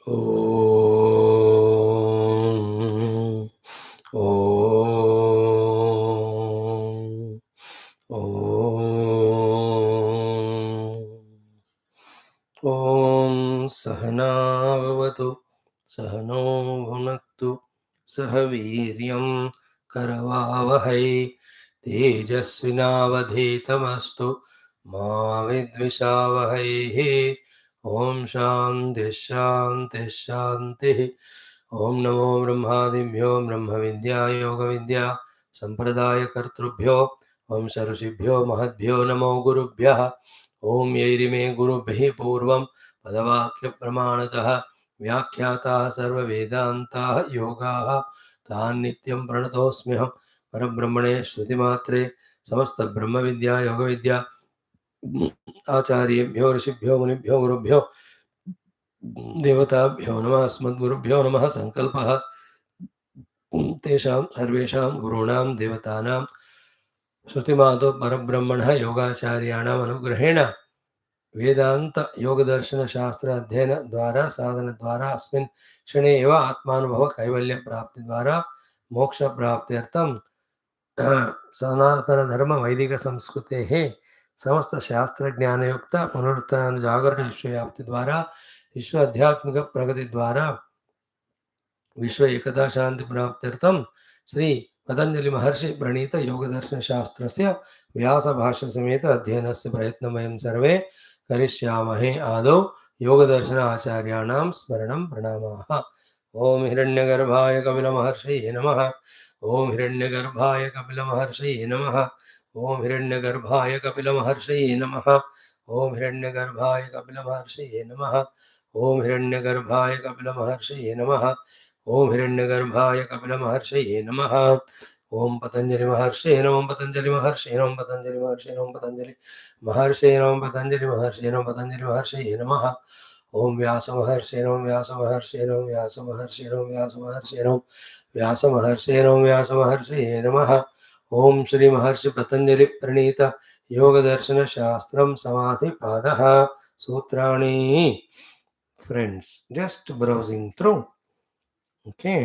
Om. Om. Om. Om Sahana Bhavatu Sahano Bhunaktu Sahaviryam Karavavahai Tejasvinavadhetamastu Ma Vidvishavahai. Om Shanti Shanti Shanti. Om Namo Brahmadibhyo Brahma Vidya Yoga Vidya Sampradaya Kartrubhyo Om Sarusibhyo Mahadbhyo Namo Gurubhyaha. ओम यैरिमे गुरुभिः पूर्वं पदवाक्यप्रमाणतः व्याख्याताः सर्ववेदान्ताः योगाः तान् नित्यं प्रणतोऽस्म्यहं परब्रह्मणे श्रुतिमात्रे समस्तब्रह्मविद्या योगविद्या आचार्येभ्यो ऋषिभ्यो मुनिभ्यो गुरुभ्यो देवताभ्यो नमः अस्मद्गुरुभ्यो नमः संकल्पः तेषां सर्वेषां गुरूणां देवतानां श्रुतिमातो परब्रह्मणः योगाचार्याणाम् अनुग्रहेण वेदांत योग दर्शन शास्त्र अध्ययन द्वारा साधन द्वारा अस्मिन् क्षणे एव आत्मानुभव कैवल्य प्राप्ति द्वारा मोक्ष प्राप्त्यर्थं सनातन धर्म वैदिक संस्कृतेः समस्त शास्त्र ज्ञान युक्त पुनरुत्थान जागरण विश्वव्याप्ति द्वारा विश्व आध्यात्मिक प्रगति द्वारा विश्व एकता शांति प्राप्त्यर्थं श्री पतंजलि महर्षि प्रणीत योग दर्शन शास्त्रस्य व्यास भाष्य समेत अध्ययनस्य प्रयत्नं वयं सर्वे करिष्यामहे। आदौ योगदर्शन आचार्याणां स्मरणं प्रणामाः। ओम हिरण्यगर्भाय कपिलमहर्षये नमः। ओम हिरण्यगर्भाय कपिलमहर्षये नमः। ओम हिरण्यगर्भाय कपिलमहर्षये नमः। ओम हिरण्यगर्भाय कपिलमहर्षये नमः। ओम हिरण्यगर्भाय कपिलमहर्षये नमः। ओम हिरण्यगर्भाय कपिलमहर्षये नमः। ओम पतंजलि महर्षये नमः। पतंजलि महर्षये नमः। पतंजलि महर्षये नमः। पतंजलि महर्षये नमः। पतंजलि महर्षये नमः। पतंजलि महर्षये नमः। ओम व्यास महर्षये नमः। व्यास महर्षये नमः। व्यास महर्षये नमः। व्यास महर्षये नमः। व्यास महर्षये नमः। व्यास महर्षये नमः। ओम श्री महर्षि पतंजलि प्रणीत योग दर्शन शास्त्रम समाधि पादः सूत्राणि. Friends, just browsing through. Okay.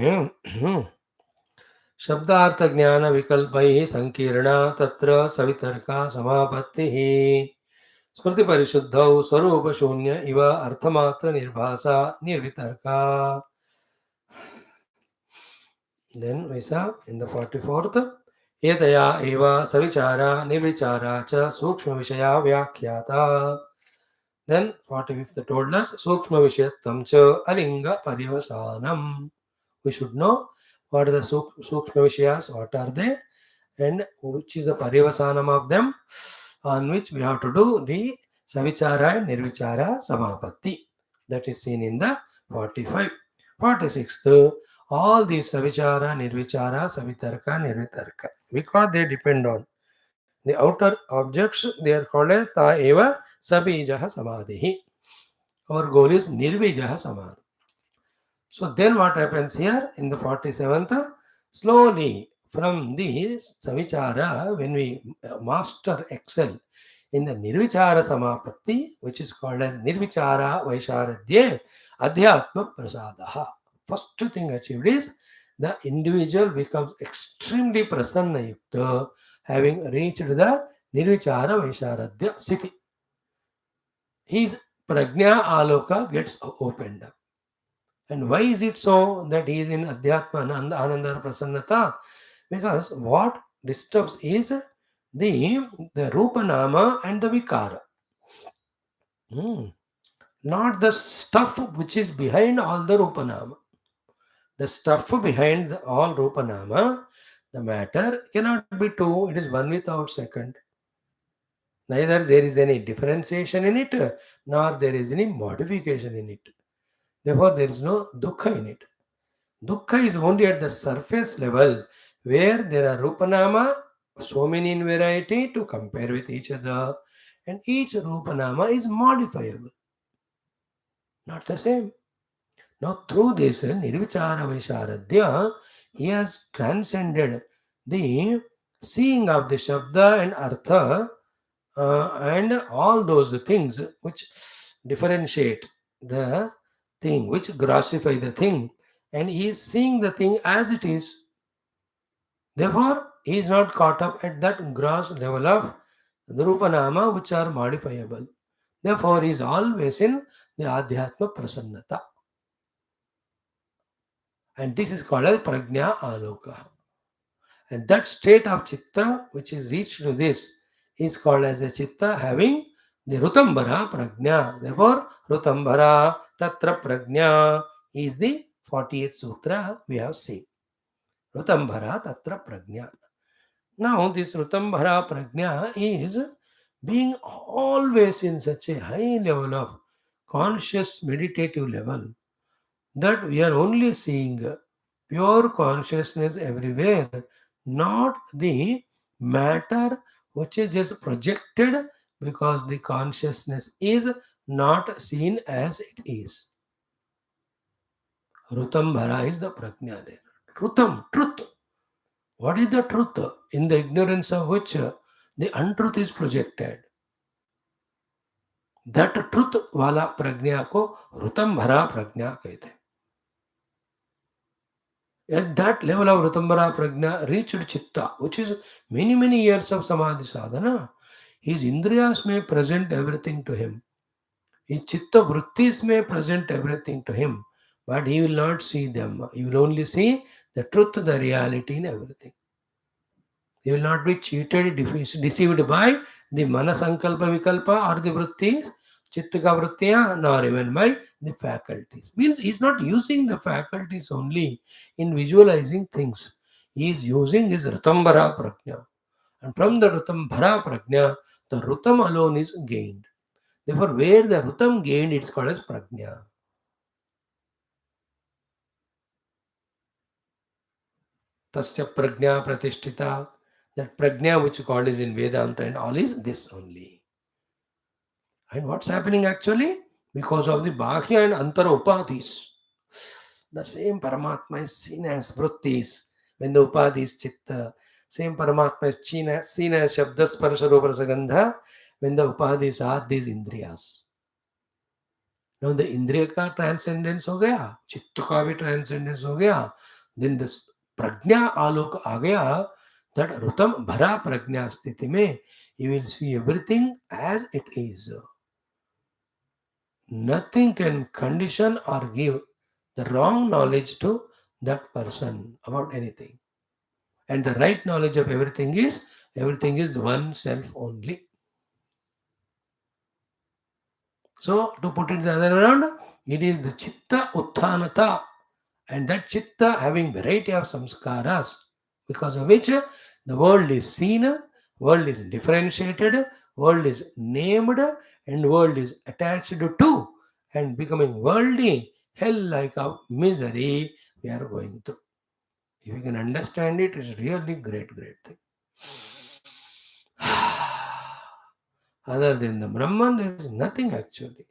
शब्दार्थ ज्ञान विकल्पैः संकीर्णा तत्र सवितर्का समापत्तिः. स्मृति परिशुद्धौ स्वरूप शून्य इव अर्थमात्र निर्भासा निर्वितर्का. Then Vyasa in the 44th. एतया एव सविचारा निर्विचारा च सूक्ष्म विषया व्याख्याता. Then 45th told us सूक्ष्म विषयत्वं च अलिंग पर्यवसानम. We should know what are the sukshma vishayas, what are they, and which is the parivasanam of them, on which we have to do the savichara and nirvichara samapatti. That is seen in the 45. 46th, all these savichara, nirvichara, savitarka, nirvitarka, because they depend on the outer objects, they are called as ta eva sabijaha samadhi. Our goal is nirvijaha samadhi. So then what happens here in the 47th? Slowly from the savichara, when we master, excel in the nirvichara samapatti, which is called as nirvichara vaisharadhye adhyatma prasadaha. First thing achieved is the individual becomes extremely prasanna yukta, having reached the nirvichara vaisharadhya sthiti. His prajna aloka gets opened up. And why is it so that he is in Adhyatma Ananda Prasannata? Because what disturbs is the Rupa Nama and the Vikara. Not the stuff which is behind all the Rupa Nama. The stuff behind all Rupa Nama, the matter cannot be two, it is one without second. Neither there is any differentiation in it, nor there is any modification in it. Therefore, there is no dukkha in it. Dukkha is only at the surface level where there are Rupanama, so many in variety to compare with each other, and each Rupanama is modifiable. Not the same. Now, through this Nirvichara Vaisharadhya, he has transcended the seeing of the Shabda and Artha and all those things which differentiate the thing, which grossify the thing, and he is seeing the thing as it is. Therefore, he is not caught up at that gross level of the Rupanama, which are modifiable. Therefore, he is always in the Adhyatma Prasannata. And this is called as Prajna Aloka. And that state of Chitta, which is reached to this, is called as a Chitta having the Rutambara Prajna. Therefore, Rutambara Tatra Prajna is the 48th Sutra we have seen. Rutambara Tatra Prajna. Now, this Rutambara Prajna is being always in such a high level of conscious meditative level that we are only seeing pure consciousness everywhere, not the matter which is just projected because the consciousness is not seen as it is. Rutambara is the Prajna there. Rutam, truth. What is the truth? In the ignorance of which the untruth is projected. That truth वाला प्रज्ञा को रुतंभरा प्रज्ञा कहते हैं. At that level of Rutambara Prajna reached Chitta, which is many years of Samadhi sadhana, his Indriyas may present everything to him. His Chitta Vrutthis may present everything to him, but he will not see them. He will only see the truth, the reality in everything. He will not be cheated, deceived by the Manasankalpa Vikalpa or the Vrittis, Chittaka Vrittiya, nor even by the faculties. Means he is not using the faculties only in visualizing things. He is using his Rutambara Prajna. And from the Rutambara Prajna, the Rutam alone is gained. Therefore, where the Rutam gained, it's called as Prajna. Tasya Prajna Pratishtita. That Prajna which called is in Vedanta and all is this only. And what's happening actually? Because of the Bhashya and Antara Upadhis. The same Paramatma is seen as Vrutthis. When the Upadhi is Chitta, same Paramatma is seen as Shabda Sparsha Rupa Rasagandha. When the Upadhis are these Indriyas. Now the Indriya ka transcendence हो गया, चित्त का भी transcendence हो गया. Then this Prajna Alok आ गया. That Rutam Bhara Prajna Sthiti mein, you will see everything as it is. Nothing can condition or give the wrong knowledge to that person about anything. And the right knowledge of everything is the one self only. So, to put it the other way around, it is the Chitta Utthanata. And that Chitta having variety of samskaras, because of which the world is seen, world is differentiated, world is named, and world is attached to, and becoming worldly, hell like a misery we are going through. If you can understand it, it's really great thing. Other than the Brahman, there is nothing actually.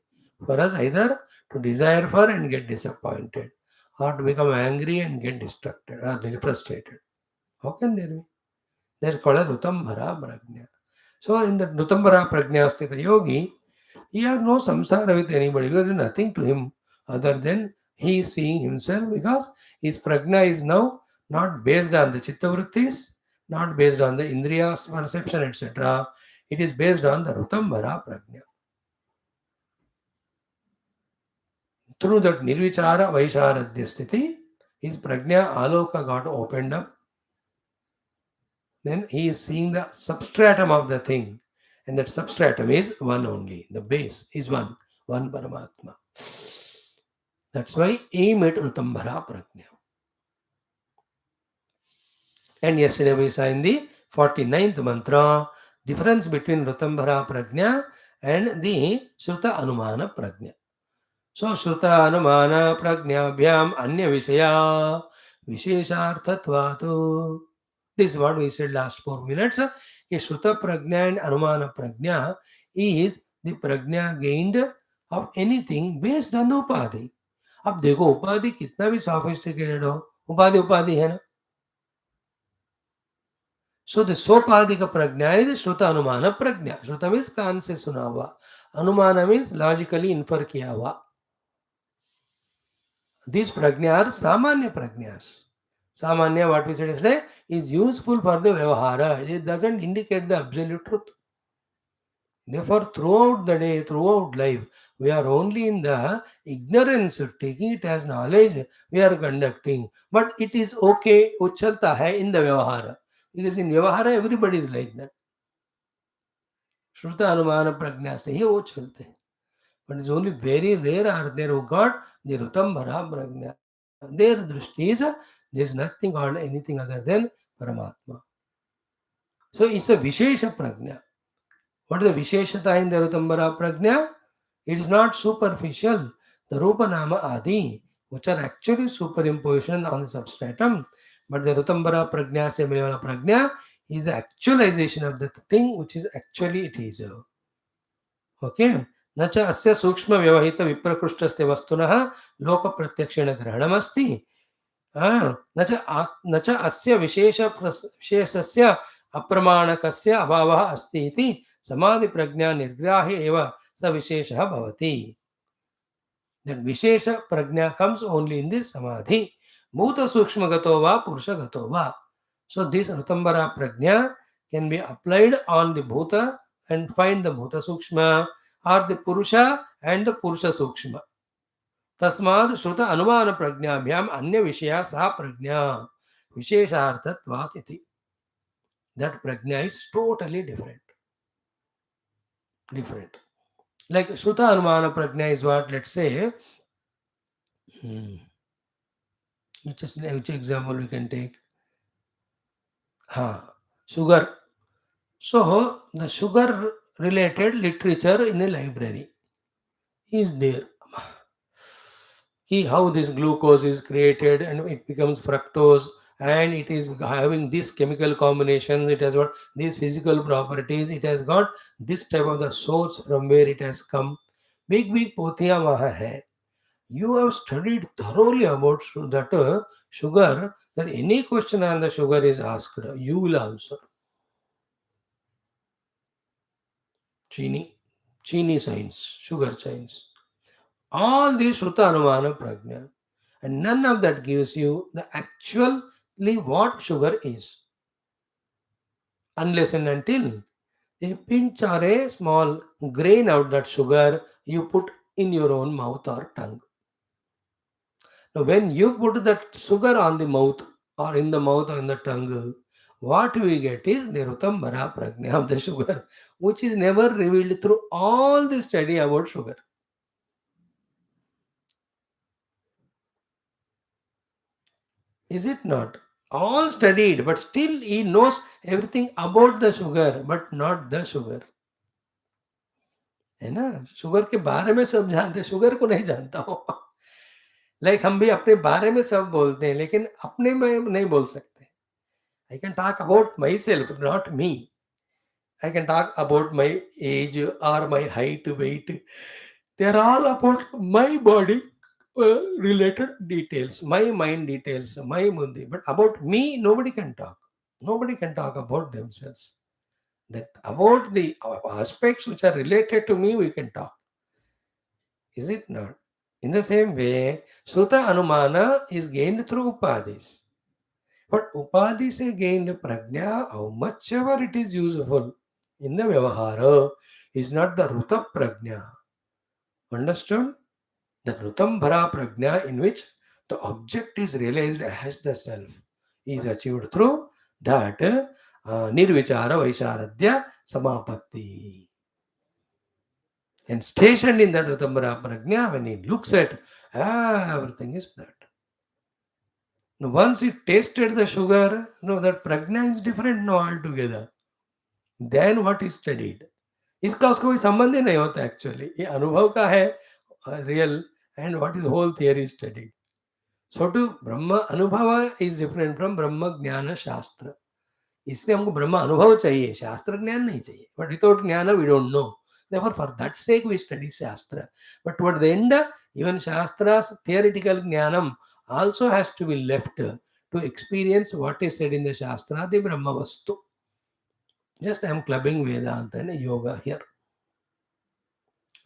For us, either to desire for and get disappointed, or to become angry and get distracted or frustrated. How can there be? That's called a Rutambara Prajna. So in the Rutambara Prajna Sthita Yogi, he has no samsara with anybody because there is nothing to him other than he is seeing himself, because his Prajna is now not based on the Chitta Vrittis, not based on the Indriya's perception, etc. It is based on the Rutambara Prajna. Through that Nirvichara Vaisharadhya Sthiti, his Prajna Aloka got opened up. Then he is seeing the substratum of the thing. And that substratum is one only. The base is one Paramatma. That's why aim at Rutambara Prajna. And yesterday we saw in the 49th mantra, difference between Rutambara Prajna and the Shruta Anumana Prajna. So Shruta Anumana Prajna Bhyam Anya Vishaya Vishesharthatvatu. This is what we said last 4 minutes. Shruta Prajna and Anumana Prajna is the Prajna gained of anything based on the Upadhi. अब देखो उपाधि कितना भी sophisticated हो, उपाधि है ना. So the sopadhika prajna is Shruta Anumana Prajna. Shruta means कान से सुना हुआ. Anumana means logically infer किया हुआ. These prajna are samanya prajnas. Samanya, what we said yesterday, is useful for the vyavahara. It doesn't indicate the absolute truth. Therefore, throughout the day, throughout life, we are only in the ignorance, taking it as knowledge we are conducting. But it is okay, वो चलता है in the vyavahara. Because in vyavahara, everybody is like that. श्रुत अनुमान प्रज्ञा से ही वो चलते हैं. But it's only very rare are there who got the Rutambara Prajna. Their drishti is, there is nothing called anything other than Paramatma. So it's a Vishesha Prajna. What is the Visheshata in the Rutambara Prajna? It is not superficial. The Rupa Nama Adi, which are actually superimposition on the substratum, but the Rutambara Prajna, Semilana Prajna, is the actualization of the thing which is actually it is. Okay? न च अस्य सूक्ष्म व्यवहित विप्रकृष्टस्य वस्तुनः लोक प्रत्यक्षेण ग्रहणमस्ति न च अस्य विशेषस्य अप्रमाणकस्य अभावः अस्ति इति समाधि प्रज्ञा निर्ग्राह्य एव स विशेषः भवति. That wishes Pragya comes only in this samadhi. भूत सूक्ष्मगतो वा पुरुषगतो वा. So this Rutambara prajna can be applied on the bhuta and find the bhuta sukshma, or the purusha and the purusha sukshma. Tasmad shruta anumana prajnabhyam anya vishaya sa prajna vishesharthatvat iti. That prajna is totally different. Like shruta anumana prajna is what, let's say, which example we can take? Sugar. So the sugar related literature in a library is there. How this glucose is created and it becomes fructose, and it is having these chemical combinations, it has got these physical properties, it has got this type of the source from where it has come. Big pothiya wahan hai. You have studied thoroughly about that sugar, that any question on the sugar is asked, you will answer. Chini science, sugar science. All these Shruta Anumana Prajna. And none of that gives you the actually what sugar is. Unless and until a pinch or a small grain of that sugar you put in your own mouth or tongue. Now when you put that sugar on the mouth or in the mouth or in the tongue, what we get is the Rutambara Prajna of the sugar, which is never revealed through all the study about sugar. Is it not? All studied, but still he knows everything about the sugar, but not the sugar. है ना? Sugar के बारे में सब जानते, sugar को नहीं जानता हूँ. लाइक हम भी अपने बारे में सब बोलते हैं, लेकिन अपने में नहीं बोल सकते. I can talk about myself, not me. I can talk about my age or my height, weight. They are all about my body related details, my mind details, my mundi. But about me, nobody can talk. Nobody can talk about themselves. That about the aspects which are related to me, we can talk. Is it not? In the same way, Sruta Anumana is gained through Upadis. But Upadhi se gained Prajna, how much ever it is useful in the Vyavahara, is not the Ruta Prajna. Understood? The Rutambara Prajna, in which the object is realized as the self, is achieved through that Nirvichara Vaisharadya Samapatti. And stationed in that Rutambara Prajna, when he looks at everything is that. Now, once he tasted the sugar, that prajna is different altogether. Then what is studied? इसका उसका कोई संबंध ही नहीं होता actually. ये अनुभव का है real, and what is whole theory studied. So to Brahma Anubhava is different from Brahma Jnana Shastra. इसलिए हमको ब्रह्म अनुभव चाहिए, शास्त्र ज्ञान नहीं चाहिए. But without jnana we don't know. Therefore, for that sake we study Shastra. But toward the end, even Shastra's theoretical jnanam also has to be left to experience what is said in the Shastra, the Brahma Vastu. Just I am clubbing Vedanta and Yoga here.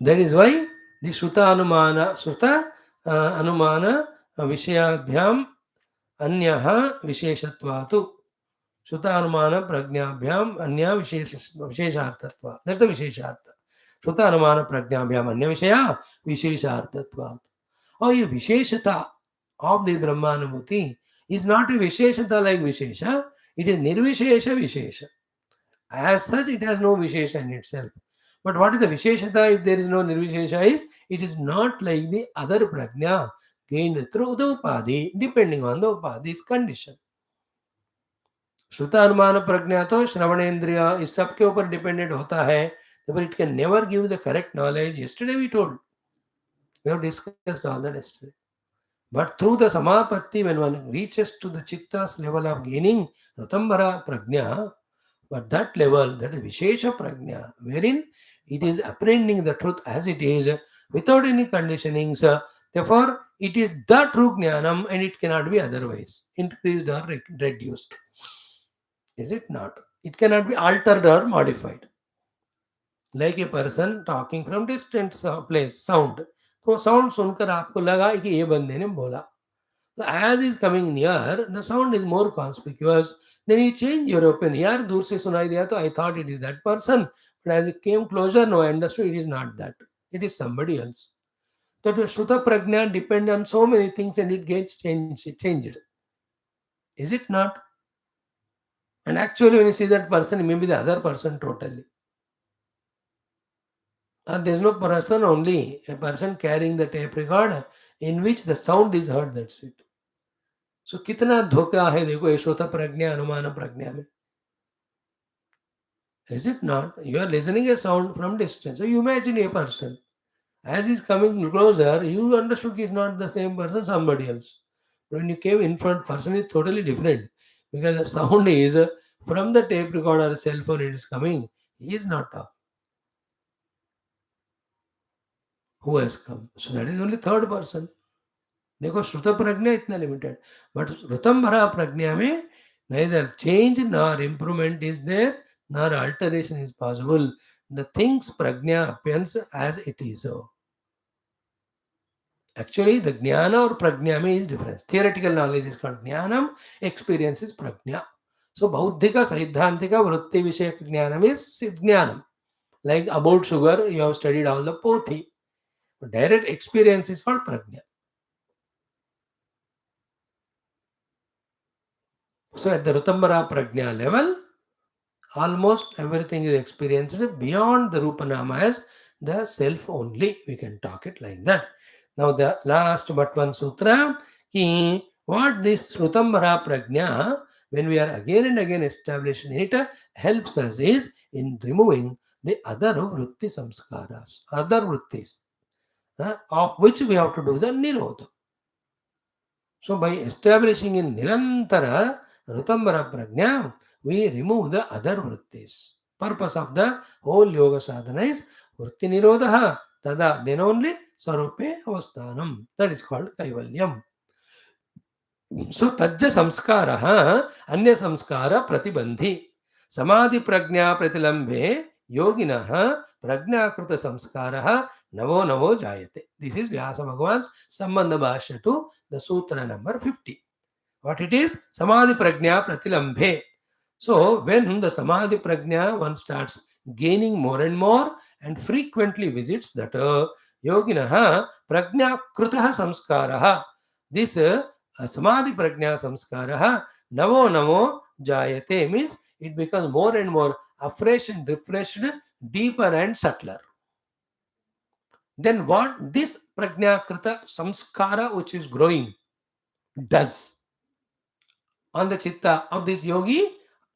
That is why the Sruta Anumana विषयाभ्याम अन्यः विशेषत्वात् श्रुतानुमान प्रज्ञाभ्याम अन्य विशेषार्थत्वात्. That's the विशेषार्थ. श्रुतानुमान प्रज्ञाभ्याम अन्य विषया विशेषार्थत्वात्. और ये विशेषता of the Brahmanubhuti is not a Visheshata like Vishesha, it is Nirvishesha Vishesha. As such, it has no Vishesha in itself. But what is the Visheshata if there is no Nirvishesha is, it is not like the other Prajna gained through the Upadi, depending on the Upadi's condition. श्रुता अनुमान प्रज्ञा तो श्रवणेन्द्रिय इस सब के ऊपर dependent होता है, but it can never give the correct knowledge. Yesterday we told, we have discussed all that yesterday. But through the samapatti, when one reaches to the chitta's level of gaining Ratambara prajna, but that level, that is Vishesha prajna, wherein it is apprehending the truth as it is, without any conditionings. Therefore, it is the true jnanam and it cannot be otherwise, increased or reduced. Is it not? It cannot be altered or modified. Like a person talking from distant place, sound. तो sound सुनकर आपको लगा कि ये बंदे ने बोला. So as is coming near, the sound is more conspicuous. Then you change your opinion. यार दूर से सुनाई दिया तो I thought it is that person. But as it came closer, no, I understood it is not that. It is somebody else. That Shruta Prajna depends on so many things and it gets changed. Is it not? And actually when you see that person, it may be the other person totally. And there is no person only, a person carrying the tape recorder in which the sound is heard, that's it. So कितना धोखा है देखो ये श्रुत प्रज्ञा अनुमान प्रज्ञा में. Is it not? You are listening a sound from distance. So you imagine a person. As he's coming closer, you understood he is not the same person, somebody else. But when you came in front, person is totally different. Because the sound is from the tape recorder or cell phone it is coming. He is not talking. Who has come? So that is only third person. देखो श्रुत प्रज्ञा इतना limited, but Ritambhara प्रज्ञा में neither change nor improvement is there, nor alteration is possible. The things prajna appears as it is. So actually the jnana or prajna mein is difference. Theoretical knowledge is called jnanam, experience is prajna. So bauddhika siddhantika vritti vishaya jnanam is jnanam. Like about sugar, you have studied all the pothi. Direct experience is called prajna. So at the Rutambara Prajna level, almost everything is experienced beyond the Rupanama as the self only. We can talk it like that. Now the last but one sutra, what this Rutambara Prajna, when we are again and again established in it, helps us is in removing the other Vrutti samskaras, other Vrutthis, of which we have to do the Nirodha. So by establishing in Nirantara Rutambara Prajna, we remove the other Vrutthis. Purpose of the whole yoga sadhana is Vritti Nirodha. Tada, then only Sarupe Avasthanam. That is called Kaivalyam. So Tajja Samskara, Anya Samskara Pratibandhi. Samadhi Prajna Pratilambe Yoginaha Prajna Kruta Samskara Navo Navo Jayate. This is Vyasa Bhagavan's Sambandha Bhashya to the Sutra number 50. What it is? Samadhi Prajna Pratilambhe. So when the Samadhi Prajna one starts gaining more and more and frequently visits that Yoginaha Prajna Krutaha Samskaraha. This Samadhi Prajna Samskaraha Navo Navo Jayate means it becomes more and more afresh and refreshed, deeper and subtler. Then what this Prajna Krita Samskara which is growing does on the chitta of this yogi,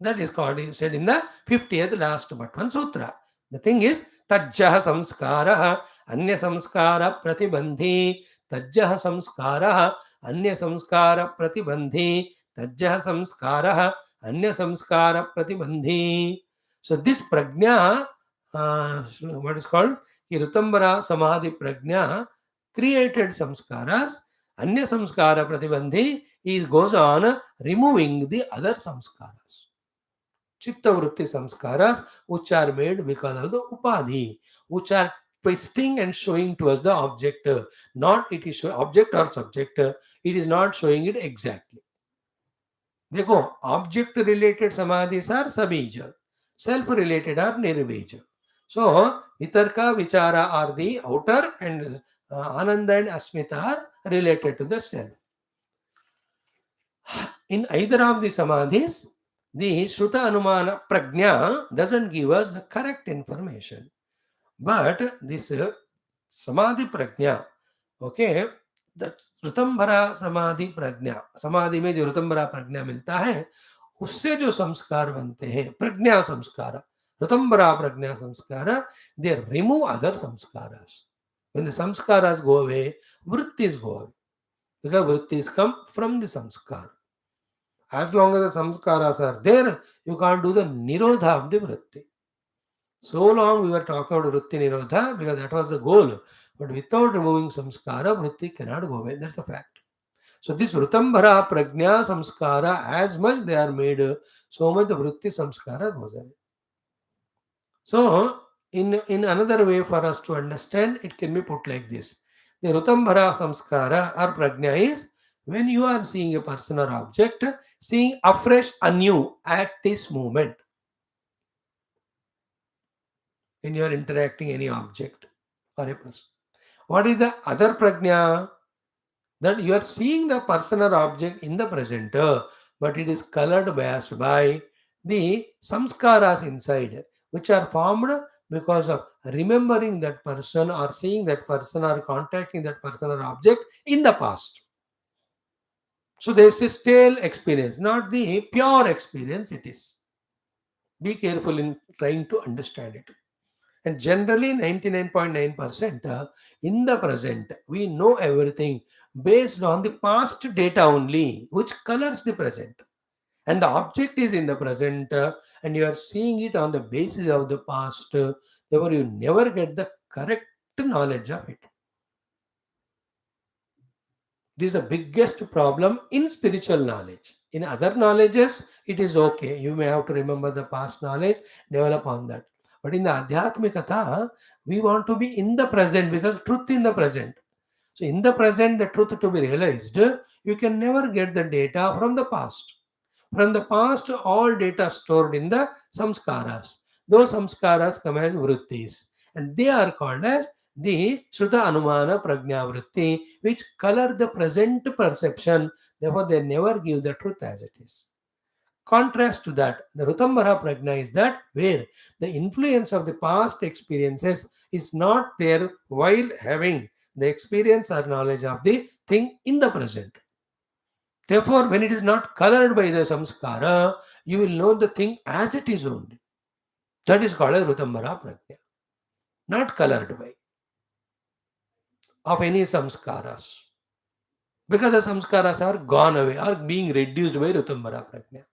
that is called, is said in the 50th last but one sutra. The thing is, Tajjaha samskara anya samskara pratibandhi. Tajjaha samskara anya samskara pratibandhi. Tajjaha samskara anya samskara pratibandhi. So this prajna, what is called? Rutambara Samadhi Prajna created samskaras. Anya samskara pratibandhi, he goes on removing the other samskaras. Chitta vritti samskaras, which are made because of the upadhi, which are twisting and showing to us the object. Not it is show, object or subject. It is not showing it exactly. देखो, object related samadhis are sabija, self related are nirvija. So vitarka vichara are the outer, and ananda and asmita are related to the self. In either of the samadhis, the Shruta Anumana Prajna doesn't give us the correct information. But this Samadhi Prajna, okay, that Ritambhara समाधि प्रज्ञा, समाधि में जो ऋतंभरा प्रज्ञा मिलता है, उससे जो संस्कार बनते हैं, प्रज्ञा संस्कार, ऋतंभरा प्रज्ञा संस्कार, they remove other samskaras. When the samskaras go away, vritthis go away. Because vritthis come from the samskara. As long as the samskaras are there, you can't do the nirodha of the vritti. So long we were talking about vritti nirodha because that was the goal. But without removing samskara, vritti cannot go away. That's a fact. So this vritambhara prajna samskara, as much they are made, so much the vritti samskara goes away. So in another way for us to understand, it can be put like this. The vritambhara samskara or prajna is when you are seeing a person or object, seeing afresh, anew at this moment. When you are interacting any object or a person. What is the other prajna? That you are seeing the person or object in the present, but it is colored biased by the samskaras inside, which are formed because of remembering that person or seeing that person or contacting that person or object in the past. So there is a stale experience, not the pure experience it is. Be careful in trying to understand it. And generally 99.9% in the present, we know everything based on the past data only, which colors the present. And the object is in the present, and you are seeing it on the basis of the past. Therefore, you never get the correct knowledge of it. This is the biggest problem in spiritual knowledge. In other knowledges, it is okay. You may have to remember the past knowledge, develop on that. But in the Adhyatmikata, we want to be in the present because truth in the present. So in the present, the truth to be realized, you can never get the data from the past. From the past, all data stored in the samskaras. Those samskaras come as vrutthis, and they are called as the Shruta Anumana Prajna Vritti, which color the present perception. Therefore, they never give the truth as it is. Contrast to that, the Rutambara Prajna is that where the influence of the past experiences is not there while having the experience or knowledge of the thing in the present. Therefore, when it is not colored by the samskara, you will know the thing as it is only. That is called as Rutambara Prajna. Not colored by of any samskaras. Because the samskaras are gone away, are being reduced by Rutambara Prajna.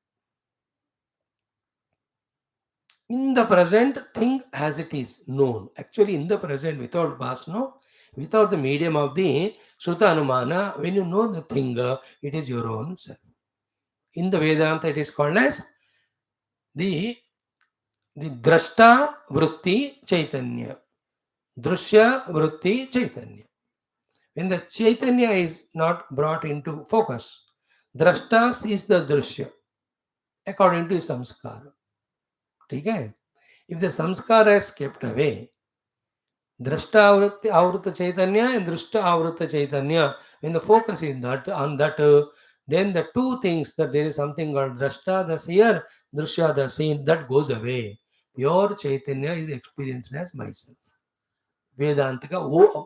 In the present, thing as it is known. Actually, in the present, without past, no, without the medium of the Shruta Anumana, when you know the thing, it is your own self. In the Vedanta, it is called as the Drashta Vritti Chaitanya. Drushya Vritti Chaitanya. When the Chaitanya is not brought into focus, Drashtas is the Drushya, according to samskara. Okay? If the samskara is kept away, Drashta Avruta Chaitanya and Drushta Avruta Chaitanya, when the focus is on that, then the two things that there is something called Drashta, the seer, Drushya, the seen, that goes away. Pure Chaitanya is experienced as myself. Vedanta,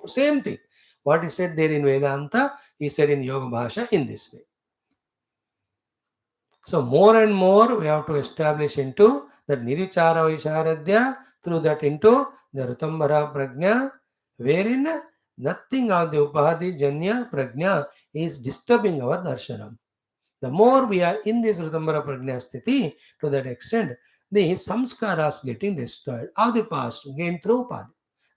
same thing. What is said there in Vedanta is said in Yoga Bhashya in this way. So more and more we have to establish into that Nirichara Vaisharadya, through that into the Rutambara Prajna, wherein nothing of the Upadhi Janya Prajna is disturbing our darshanam. The more we are in this Rutambara Prajna sthiti, to that extent, the samskaras getting destroyed of the past gained through Upadhi.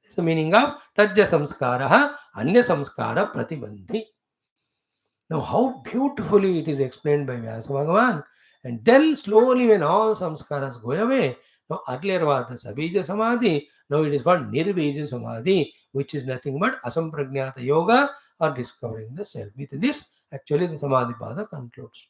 That's the meaning of Tajya Samskara, Anya Samskara Pratibandhi. Now, how beautifully it is explained by Vyasa Bhagavan. And then slowly, when all samskaras go away, now earlier was the Sabija Samadhi, Now it is called Nirvija Samadhi, which is nothing but Asampragnata Yoga or discovering the self. With this, actually the Samadhi Pada concludes.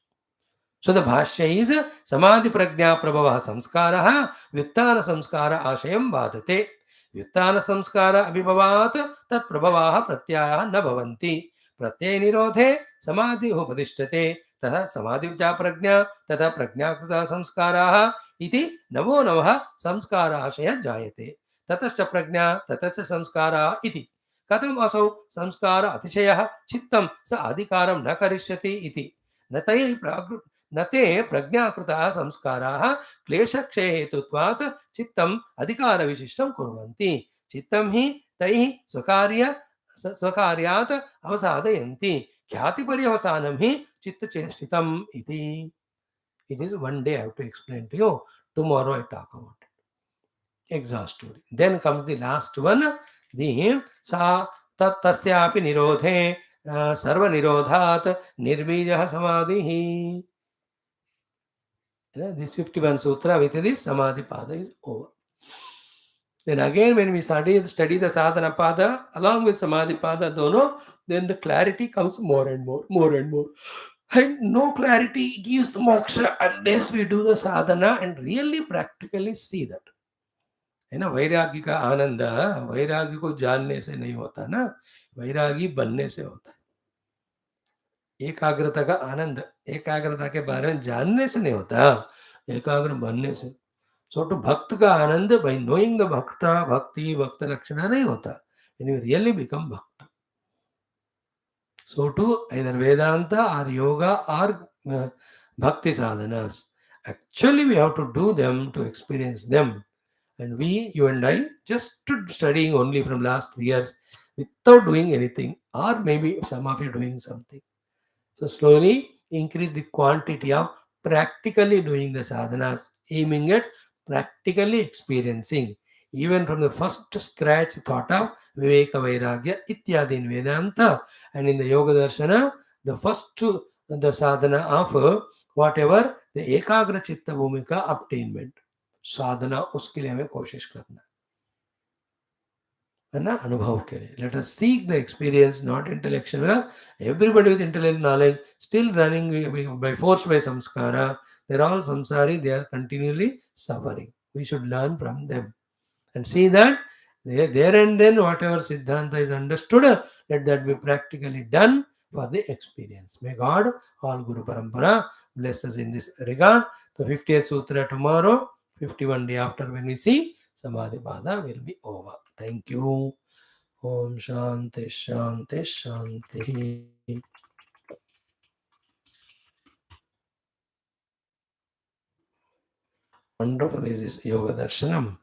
So the Bhashya is Samadhi Prajna Prabhava Samskaraha Vyuttana Samskara Ashayam Badate. Vyuttana Samskara Abhibhavat Tat Prabhavaha Pratyaya Na Bhavanti. Pratyay Nirodhe Samadhi Upadishtate. Tata Samadhi Vya Prajna Tata Prajna Kruta Samskaraha Iti Navo Namaha Samskara Ashaya Jayate. Tatascha Prajna Tatascha Samskara Iti. Katam asau samskara atishayah chittam sa adhikaram na karishyati iti. Natai नते प्रज्ञाकृताः संस्काराः क्लेशक्षय हेतुत्वात् चित्तम् अधिकारविशिष्टं कुर्वन्ति. चित्तं हि तैः स्वकार्यात् अवसादयन्ति. ख्यातिपर्यवसानं हि चित्तचेष्टितम् इति. It is one day I have to explain to you. Tomorrow I talk about it exhaustively. Then comes the last one. The sa tasyapi nirodhe sarva nirodhat nirvijah samadhihi. This 51 sutra with this Samadhi Pada is over. Then again, when we study the Sadhana Pada along with Samadhi Pada, dono, then the clarity comes more and more, more and more. And no clarity gives moksha unless we do the sadhana and really practically see that. है ना, वैरागी का आनंद वैरागी को जानने से नहीं होता ना, वैरागी बनने से होता है. एकाग्रता का आनंद एकाग्रता के बारे में जानने से नहीं होता, एकाग्र बनने से. So to भक्त का आनंद by knowing the bhakta, bhakti, bhakta lakshana नहीं होता. When you really become bhakta. So to either Vedanta or yoga or bhakti sadhanas. Actually we have to do them to experience them. And you and I, just studying only from last 3 years without doing anything, or maybe some of you doing something. So slowly increase the quantity of practically doing the sadhanas, aiming at practically experiencing. Even from the first scratch thought of Viveka Vairagya Ityadi in Vedanta and in the Yoga Darshana, the first the sadhana of whatever the Ekagra Chitta Bhumika obtainment. साधना उसके लिए हमें कोशिश करना है ना, अनुभव करें. Let us seek the experience, not intellectual. Everybody with intellectual knowledge still running by force by samskara. They're all samsari. They are continually suffering. We should learn from them and see that there and then whatever Siddhanta is understood, let that be practically done for the experience. May God, all Guru Parampara, bless us in this regard. The 50th Sutra tomorrow, 51 day after when we see, Samadhi Pada will be over. Thank you. Om Shanti Shanti Shanti. Wonderful is this Yoga Darshanam.